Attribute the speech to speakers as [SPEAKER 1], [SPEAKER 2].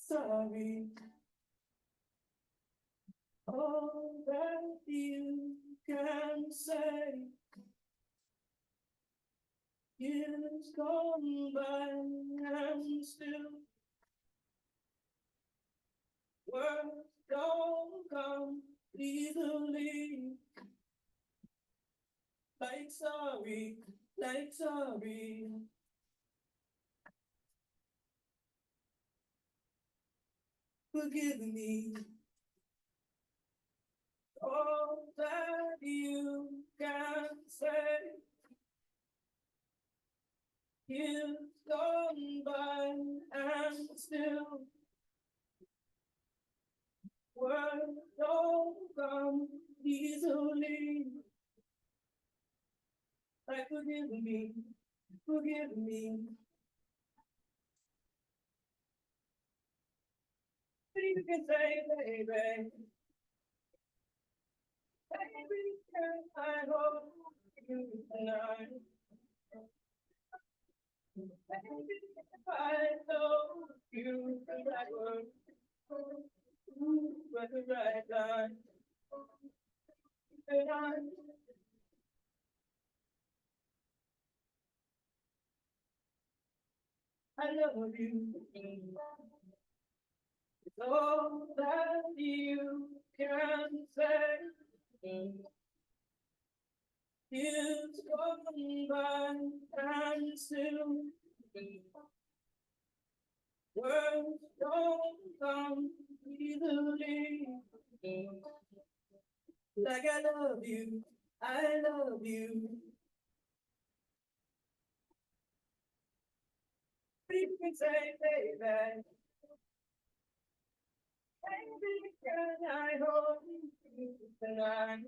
[SPEAKER 1] sorry. All that you can say years gone by and still words don't come easily. Like sorry, like sorry. Forgive me. All that you can say years gone by and still words don't come easily. Like forgive me, forgive me. But you can say, baby, baby, can I hold you tonight? Baby, if I know you the right word, but the right time, then I love you. It's all that you can say. Years gone by and still words don't come easily. Like I love you. People can say, baby, baby, can I hold you tonight?